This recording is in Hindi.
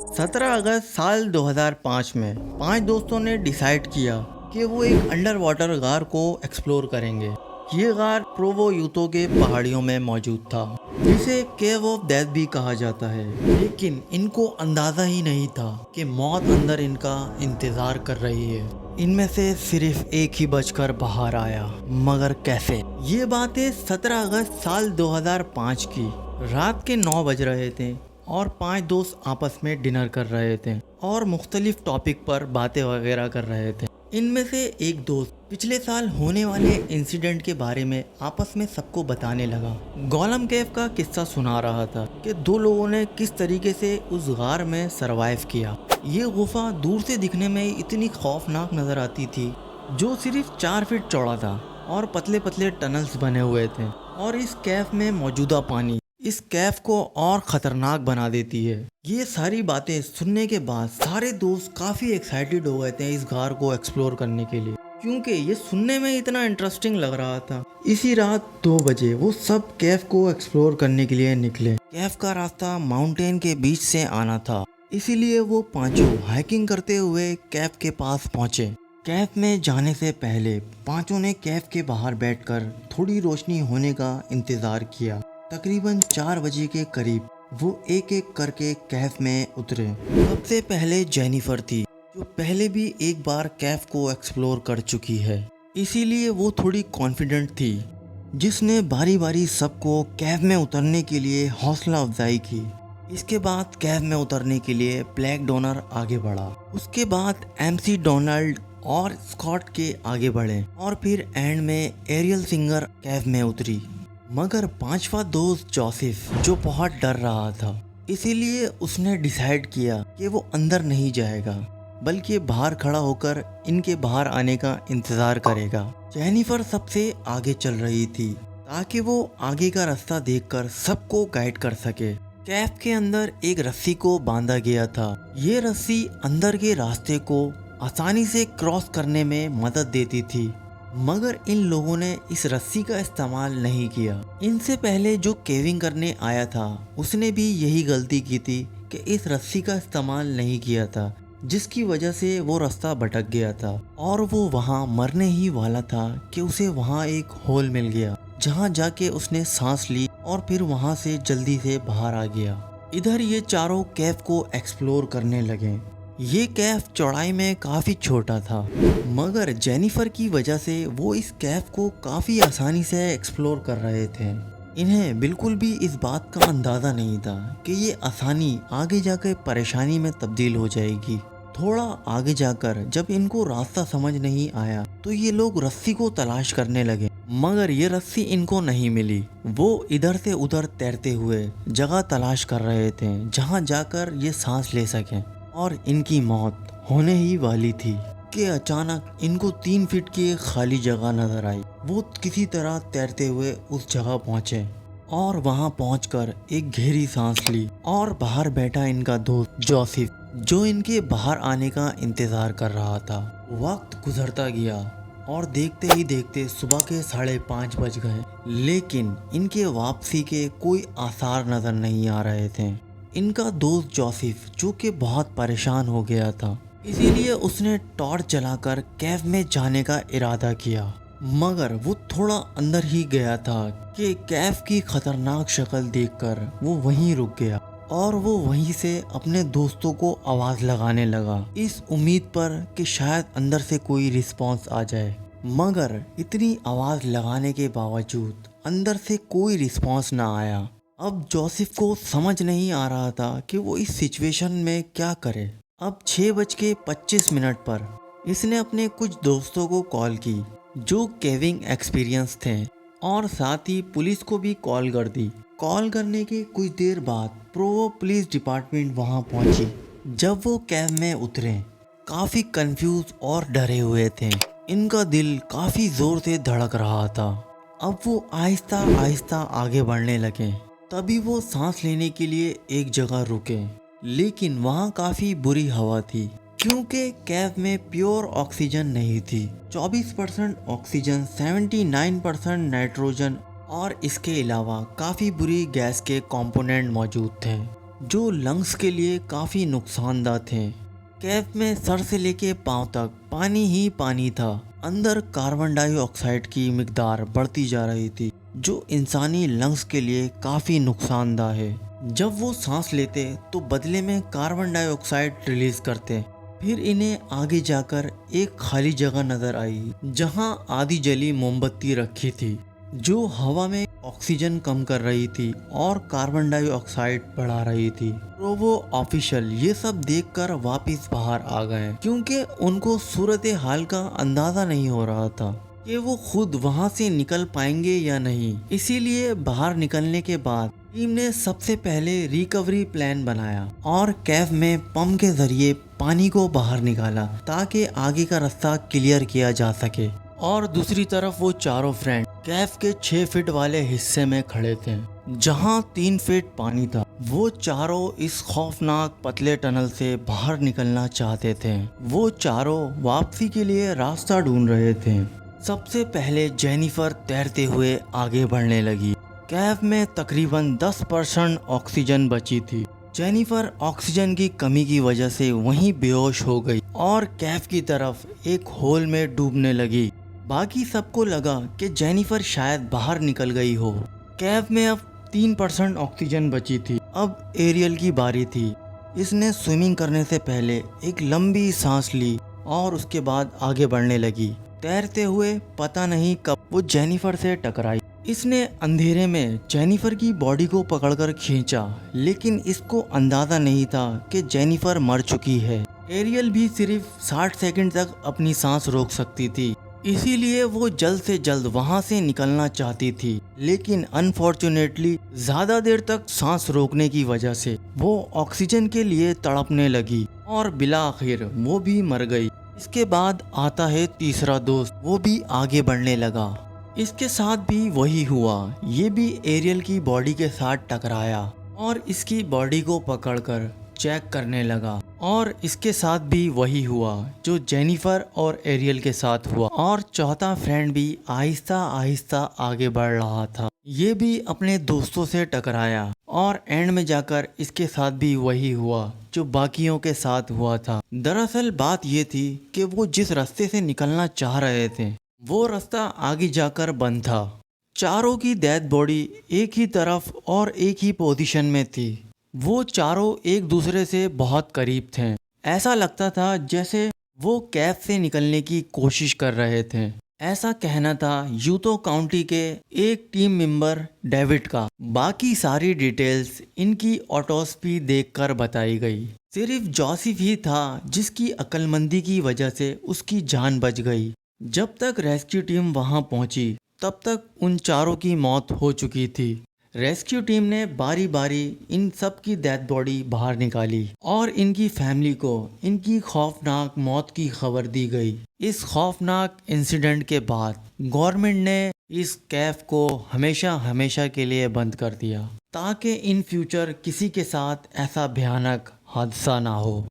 17 अगस्त साल 2005 में 5 दोस्तों ने डिसाइड किया कि वो एक अंडर वाटर गार को एक्सप्लोर करेंगे। ये गार प्रोवो यूतो के पहाड़ियों में मौजूद था, जिसे केव ऑफ डेथ भी कहा जाता है। लेकिन इनको अंदाजा ही नहीं था कि मौत अंदर इनका इंतजार कर रही है। इनमें से सिर्फ एक ही बचकर बाहर आया, मगर कैसे? ये बात है 17 अगस्त साल 2005 की। रात के 9 बज रहे थे और 5 दोस्त आपस में डिनर कर रहे थे और मुख्तलिफ टॉपिक पर बातें वगैरह कर रहे थे। इनमें से एक दोस्त पिछले साल होने वाले इंसिडेंट के बारे में आपस में सबको बताने लगा। गोलम केव का किस्सा सुना रहा था कि 2 लोगों ने किस तरीके से उस गार में सरवाइव किया। ये गुफा दूर से दिखने में इतनी खौफनाक नजर आती थी, जो सिर्फ 4 फीट चौड़ा था और पतले पतले टनल्स बने हुए थे। और इस कैफ में मौजूदा पानी इस कैफ को और खतरनाक बना देती है। ये सारी बातें सुनने के बाद सारे दोस्त काफी एक्साइटेड हो गए थे इस गार को एक्सप्लोर करने के लिए, क्योंकि ये सुनने में इतना इंटरेस्टिंग लग रहा था। इसी रात 2 बजे वो सब कैफ को एक्सप्लोर करने के लिए निकले। कैफ का रास्ता माउंटेन के बीच से आना था, इसीलिए वो पांचों हाइकिंग करते हुए कैफ के पास पहुंचे। कैफ में जाने से पहले पांचों ने कैफ के बाहर बैठकर थोड़ी रोशनी होने का इंतजार किया। तकरीबन 4 बजे के करीब वो एक एक करके कैफ में उतरे। सबसे पहले जेनिफर थी, जो पहले भी एक बार कैफ को एक्सप्लोर कर चुकी है, इसीलिए वो थोड़ी कॉन्फिडेंट थी, जिसने बारी बारी सबको कैफ में उतरने के लिए हौसला अफजाई की। इसके बाद कैफ में उतरने के लिए ब्लैक डोनर आगे बढ़ा, उसके बाद एमसी डोनाल्ड और स्कॉट के आगे बढ़े और फिर एंड में एरियल सिंगर कैफ में उतरी। मगर 5वां दोस्त जोसेफ, जो बहुत डर रहा था, इसीलिए उसने डिसाइड किया कि वो अंदर नहीं जाएगा, बल्कि बाहर खड़ा होकर इनके बाहर आने का इंतजार करेगा। जेनिफर सबसे आगे चल रही थी ताकि वो आगे का रास्ता देखकर सबको गाइड कर सके। कैफ के अंदर एक रस्सी को बांधा गया था। ये रस्सी अंदर के रास्ते को आसानी से क्रॉस करने में मदद देती थी, मगर इन लोगों ने इस रस्सी का इस्तेमाल नहीं किया। इनसे पहले जो केविंग करने आया था, उसने भी यही गलती की थी कि इस रस्सी का इस्तेमाल नहीं किया था, जिसकी वजह से वो रास्ता भटक गया था और वो वहाँ मरने ही वाला था कि उसे वहाँ एक होल मिल गया, जहाँ जाके उसने सांस ली और फिर वहाँ से जल्दी से बाहर आ गया। इधर ये चारों कैफ को एक्सप्लोर करने लगे। ये कैफ चौड़ाई में काफ़ी छोटा था, मगर जेनिफर की वजह से वो इस कैफ को काफ़ी आसानी से एक्सप्लोर कर रहे थे। इन्हें बिल्कुल भी इस बात का अंदाज़ा नहीं था कि ये आसानी आगे जाकर परेशानी में तब्दील हो जाएगी। थोड़ा आगे जाकर जब इनको रास्ता समझ नहीं आया तो ये लोग रस्सी को तलाश करने लगे, मगर ये रस्सी इनको नहीं मिली। वो इधर से उधर तैरते हुए जगह तलाश कर रहे थे जहाँ जाकर ये सांस ले सकें, और इनकी मौत होने ही वाली थी कि अचानक इनको 3 फीट की एक खाली जगह नजर आई। वो किसी तरह तैरते हुए उस जगह पहुंचे और वहां पहुंचकर एक गहरी सांस ली और बाहर बैठा इनका दोस्त जोसेफ, जो इनके बाहर आने का इंतजार कर रहा था। वक्त गुजरता गया और देखते ही देखते सुबह के 5:30 बज गए, लेकिन इनके वापसी के कोई आसार नजर नहीं आ रहे थे। इनका दोस्त जोसेफ, जो कि बहुत परेशान हो गया था, इसीलिए उसने टॉर्च जलाकर कैफ में जाने का इरादा किया, मगर वो थोड़ा अंदर ही गया था कि कैफ की खतरनाक शक्ल देखकर वो वहीं रुक गया और वो वहीं से अपने दोस्तों को आवाज लगाने लगा, इस उम्मीद पर कि शायद अंदर से कोई रिस्पॉन्स आ जाए। मगर इतनी आवाज लगाने के बावजूद अंदर से कोई रिस्पॉन्स ना आया। अब जोसेफ को समझ नहीं आ रहा था कि वो इस सिचुएशन में क्या करे। अब 6:25 पर इसने अपने कुछ दोस्तों को कॉल की, जो केविंग एक्सपीरियंस थे, और साथ ही पुलिस को भी कॉल कर दी। कॉल करने के कुछ देर बाद प्रोवो पुलिस डिपार्टमेंट वहां पहुंची। जब वो कैब में उतरे, काफ़ी कंफ्यूज और डरे हुए थे। इनका दिल काफ़ी ज़ोर से धड़क रहा था। अब वो आहिस्ता आहिस्ता आगे बढ़ने लगे। तभी वो सांस लेने के लिए एक जगह रुके, लेकिन वहाँ काफ़ी बुरी हवा थी, क्योंकि कैब में प्योर ऑक्सीजन नहीं थी। 24% ऑक्सीजन, 79% नाइट्रोजन और इसके अलावा काफ़ी बुरी गैस के कंपोनेंट मौजूद थे। जो लंग्स के लिए काफ़ी नुकसानदार थे। कैफ में सर से लेके पांव तक पानी ही पानी था। अंदर कार्बन डाइऑक्साइड की मिकदार बढ़ती जा रही थी, जो इंसानी लंग्स के लिए काफ़ी नुकसानदार है। जब वो सांस लेते तो बदले में कार्बन डाइऑक्साइड रिलीज करते। फिर इन्हें आगे जाकर एक खाली जगह नजर आई, जहां आधी जली मोमबत्ती रखी थी, जो हवा में ऑक्सीजन कम कर रही थी और कार्बन डाइऑक्साइड बढ़ा रही थी। तो वो ऑफिशियल ये सब देखकर वापस बाहर आ गए, क्योंकि उनको सूरत हाल का अंदाजा नहीं हो रहा था कि वो खुद वहां से निकल पाएंगे या नहीं। इसीलिए बाहर निकलने के बाद टीम ने सबसे पहले रिकवरी प्लान बनाया और कैफ में पंप के जरिए पानी को बाहर निकाला, ताकि आगे का रास्ता क्लियर किया जा सके। और दूसरी तरफ वो चारों फ्रेंड कैफ के 6 फीट वाले हिस्से में खड़े थे, जहां 3 फीट पानी था। वो चारों इस खौफनाक पतले टनल से बाहर निकलना चाहते थे। वो चारों वापसी के लिए रास्ता ढूंढ रहे थे। सबसे पहले जेनिफर तैरते हुए आगे बढ़ने लगी। कैफ में तकरीबन 10% ऑक्सीजन बची थी। जेनिफर ऑक्सीजन की कमी की वजह से वहीं बेहोश हो गई और कैफ की तरफ एक होल में डूबने लगी। बाकी सबको लगा कि जेनिफर शायद बाहर निकल गई हो। कैफ में अब 3% ऑक्सीजन बची थी। अब एरियल की बारी थी। इसने स्विमिंग करने से पहले एक लंबी सांस ली और उसके बाद आगे बढ़ने लगी। तैरते हुए पता नहीं कब वो जेनिफर से टकराई। इसने अंधेरे में जेनिफर की बॉडी को पकड़कर खींचा, लेकिन इसको अंदाजा नहीं था कि जेनिफर मर चुकी है। एरियल भी सिर्फ 60 सेकंड तक अपनी सांस रोक सकती थी, इसीलिए वो जल्द से जल्द वहां से निकलना चाहती थी। लेकिन अनफॉर्चुनेटली ज्यादा देर तक सांस रोकने की वजह से वो ऑक्सीजन के लिए तड़पने लगी और बिला आखिर वो भी मर गई। इसके बाद आता है तीसरा दोस्त, वो भी आगे बढ़ने लगा। इसके साथ भी वही हुआ। ये भी एरियल की बॉडी के साथ टकराया और इसकी बॉडी को पकड़कर चेक करने लगा। और इसके साथ भी वही हुआ जो जेनिफर और एरियल के साथ हुआ। और चौथा फ्रेंड भी आहिस्ता आहिस्ता आगे बढ़ रहा था। ये भी अपने दोस्तों से टकराया और एंड में जाकर इसके साथ भी वही हुआ जो बाकियों के साथ हुआ था। दरअसल बात ये थी कि वो जिस रास्ते से निकलना चाह रहे थे वो रास्ता आगे जाकर बंद था। चारों की डेड बॉडी एक ही तरफ और एक ही पोजीशन में थी। वो चारों एक दूसरे से बहुत करीब थे। ऐसा लगता था जैसे वो कैफ से निकलने की कोशिश कर रहे थे। ऐसा कहना था यूतो काउंटी के एक टीम मेंबर डेविड का। बाकी सारी डिटेल्स इनकी ऑटोप्सी देखकर बताई गई। सिर्फ जोसेफ ही था जिसकी अक्लमंदी की वजह से उसकी जान बच गई। जब तक रेस्क्यू टीम वहां पहुंची तब तक उन चारों की मौत हो चुकी थी। रेस्क्यू टीम ने बारी बारी इन सब की डेड बॉडी बाहर निकाली और इनकी फैमिली को इनकी खौफनाक मौत की खबर दी गई। इस खौफनाक इंसिडेंट के बाद गवर्नमेंट ने इस कैफ को हमेशा हमेशा के लिए बंद कर दिया, ताकि इन फ्यूचर किसी के साथ ऐसा भयानक हादसा ना हो।